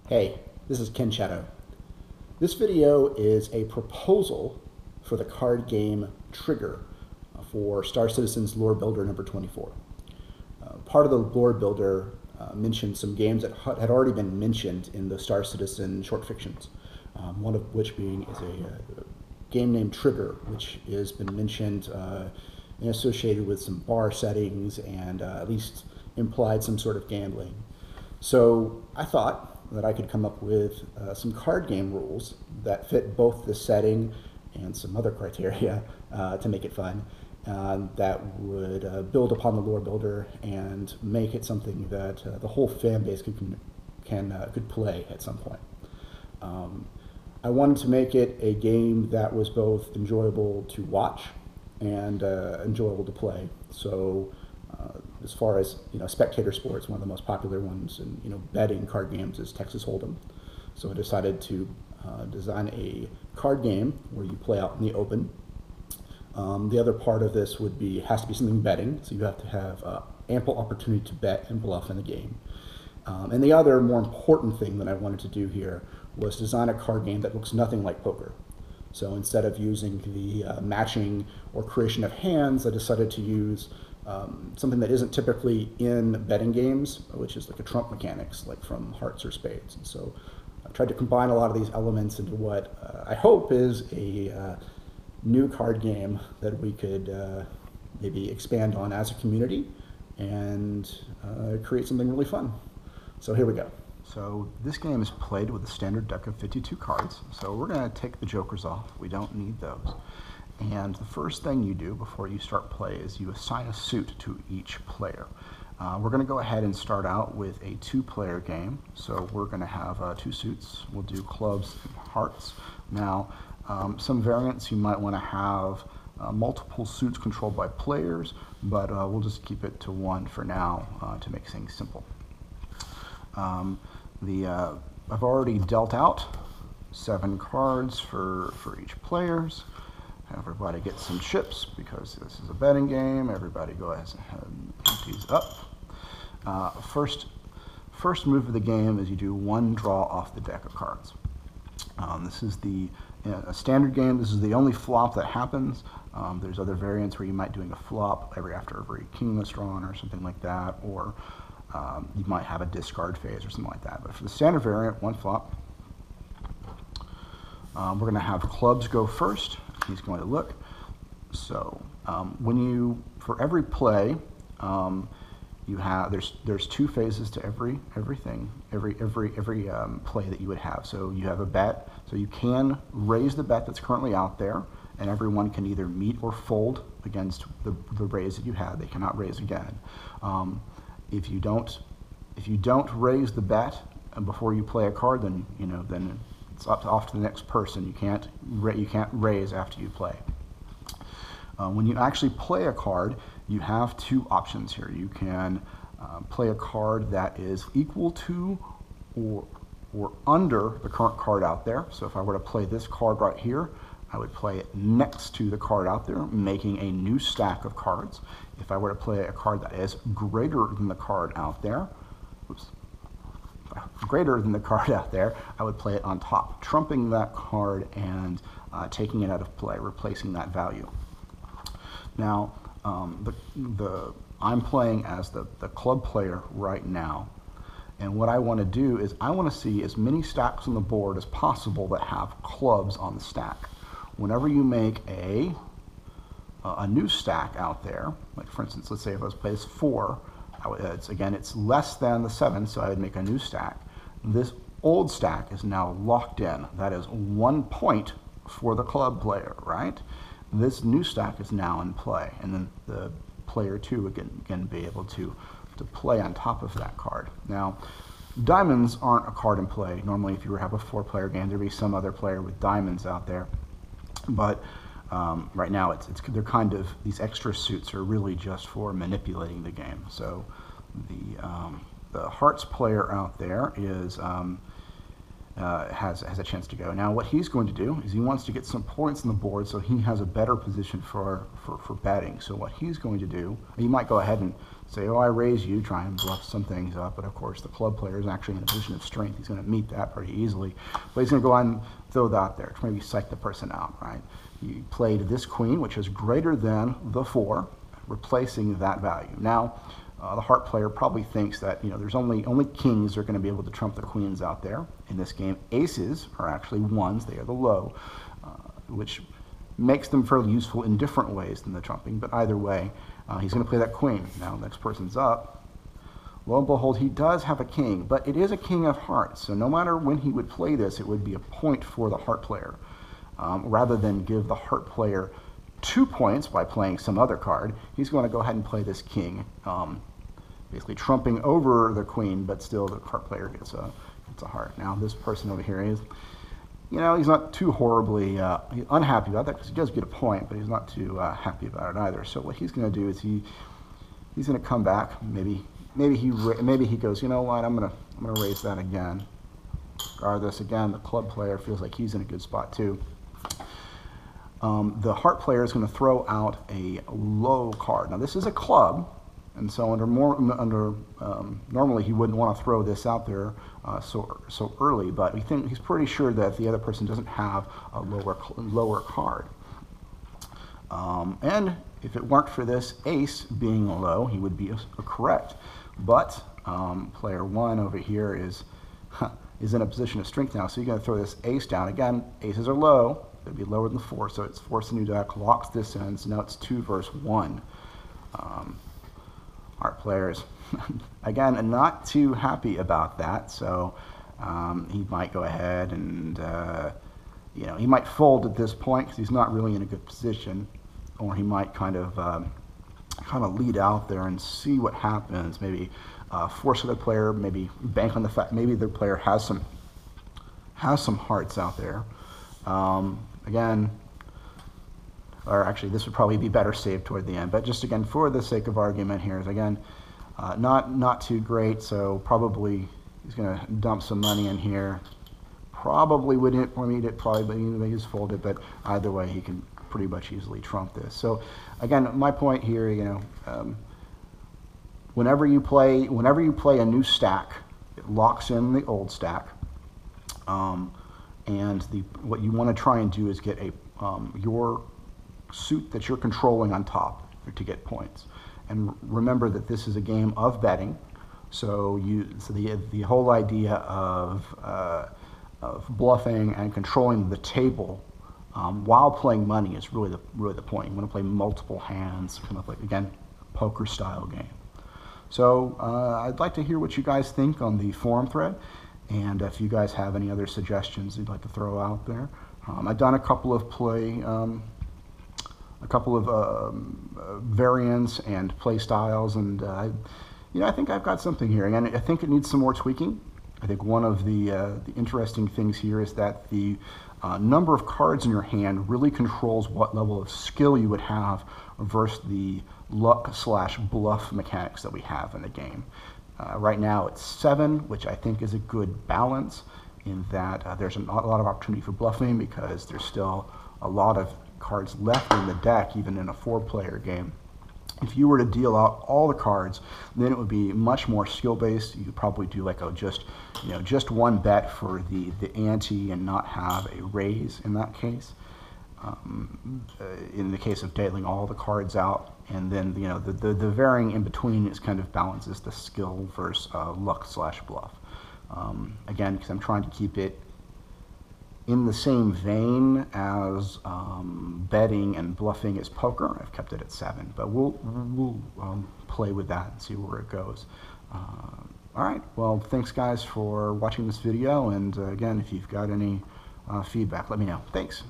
Hey, this is Ken Shadow. This video is a proposal for the card game Trigger for Star Citizen's Lore Builder number 24. Part of the Lore Builder mentioned some games that had already been mentioned in the Star Citizen short fictions, one of which being is a game named Trigger, which has been mentioned and associated with some bar settings and at least implied some sort of gambling. So I thought that I could come up with some card game rules that fit both the setting and some other criteria to make it fun, that would build upon the lore builder and make it something that the whole fan base could play at some point. I wanted to make it a game that was both enjoyable to watch and enjoyable to play. So as far as spectator sports, one of the most popular ones in betting card games is Texas Hold'em. So I decided to design a card game where you play out in the open. The other part of this has to be something betting, so you have to have ample opportunity to bet and bluff in the game. And the other more important thing that I wanted to do here was design a card game that looks nothing like poker. So instead of using the matching or creation of hands, I decided to use something that isn't typically in betting games, which is like a trump mechanics, like from hearts or spades. And so I tried to combine a lot of these elements into what I hope is a new card game that we could maybe expand on as a community and create something really fun. So here we go. So this game is played with a standard deck of 52 cards. So we're going to take the jokers off. We don't need those. And the first thing you do before you start play is you assign a suit to each player. We're going to go ahead and start out with a two-player game. So we're going to have two suits. We'll do clubs and hearts. Now, some variants you might want to have multiple suits controlled by players, but we'll just keep it to one for now to make things simple. I've already dealt out 7 cards for each players. Everybody gets some chips because this is a betting game. Everybody go ahead and empties up. First move of the game is you do one draw off the deck of cards. This is a standard game. This is the only flop that happens. There's other variants where you might doing a flop after every king that's drawn or something like that, or you might have a discard phase or something like that. But for the standard variant, one flop. We're going to have clubs go first. He's going to look. So for every play, there's 2 phases to every play that you would have. So you have a bet. So you can raise the bet that's currently out there, and everyone can either meet or fold against the raise that you had. They cannot raise again. If you don't raise the bet before you play a card, then it's off to the next person. You can't raise after you play. When you actually play a card, you have 2 options here. You can play a card that is equal to or under the current card out there. So if I were to play this card right here, I would play it next to the card out there, making a new stack of cards. If I were to play a card that is greater than the card out there, I would play it on top, trumping that card and taking it out of play, replacing that value. Now, I'm playing as the club player right now, and what I want to do is I want to see as many stacks on the board as possible that have clubs on the stack. Whenever you make a new stack out there, like for instance, let's say if I was playing 4, it's less than the 7, so I would make a new stack. This old stack is now locked in. That is 1 point for the club player, right? This new stack is now in play, and then the player 2 again be able to play on top of that card. Now, diamonds aren't a card in play. Normally, if you have a 4-player game, there'd be some other player with diamonds out there. But right now, they're kind of, these extra suits are really just for manipulating the game. So the hearts player out there is has a chance to go. Now what he's going to do is he wants to get some points on the board so he has a better position for betting. So what he's going to do, he might go ahead and say, oh, I raise you, try and bluff some things up, but of course the club player is actually in a position of strength. He's going to meet that pretty easily. But he's going to go ahead and throw that out there to maybe psych the person out, right? He played this queen, which is greater than the 4, replacing that value. Now, the heart player probably thinks that there's only kings are going to be able to trump the queens out there. In this game, aces are actually 1s; they are the low, which makes them fairly useful in different ways than the trumping. But either way, he's going to play that queen. Now, the next person's up. Lo and behold, he does have a king, but it is a king of hearts. So no matter when he would play this, it would be a point for the heart player, rather than give the heart player 2 points by playing some other card. He's going to go ahead and play this king, basically trumping over the queen, but still the heart player gets a heart. Now this person over here is, he's not too horribly unhappy about that, because he does get a point, but he's not too happy about it either. So what he's going to do is he's going to come back. Maybe he goes, you know what, I'm gonna raise that again. Regardless, again, the club player feels like he's in a good spot too. The heart player is going to throw out a low card. Now this is a club, and so normally he wouldn't want to throw this out there so early, but he's pretty sure that the other person doesn't have a lower card. And if it weren't for this ace being low, he would be correct. But player 1 over here is in a position of strength now, so you're going to throw this ace down. Again, aces are low. It'd be lower than 4, so it's forcing you to locks this in. So now it's 2 versus 1. Heart players, again, not too happy about that. So he might go ahead and he might fold at this point because he's not really in a good position, or he might kind of lead out there and see what happens. Maybe force the player, maybe bank on the fact maybe the player has some hearts out there. Again, or actually this would probably be better saved toward the end, but just again for the sake of argument here is again not too great. So probably he's going to dump some money in here. Probably wouldn't need it, probably he's folded, but either way he can pretty much easily trump this. So again, my point here, whenever you play a new stack, it locks in the old stack. And what you want to try and do is get your suit that you're controlling on top to get points. And remember that this is a game of betting, so the whole idea of bluffing and controlling the table while playing money is really the point. You want to play multiple hands, kind of like, again, poker style game. So I'd like to hear what you guys think on the forum thread. And if you guys have any other suggestions you'd like to throw out there, I've done a couple of variants and play styles, and I think I've got something here. And I think it needs some more tweaking. I think one of the interesting things here is that the number of cards in your hand really controls what level of skill you would have versus the luck/bluff mechanics that we have in the game. Right now it's 7, which I think is a good balance in that there's a lot of opportunity for bluffing because there's still a lot of cards left in the deck, even in a 4-player game. If you were to deal out all the cards, then it would be much more skill-based. You could probably do like just one bet for the ante and not have a raise in that case. In the case of dealing all the cards out, and then the varying in between is kind of balances the skill versus luck/bluff. Again, because I'm trying to keep it in the same vein as betting and bluffing is poker. I've kept it at 7, but we'll play with that and see where it goes. All right, well, thanks guys for watching this video, and again, if you've got any feedback, let me know. Thanks.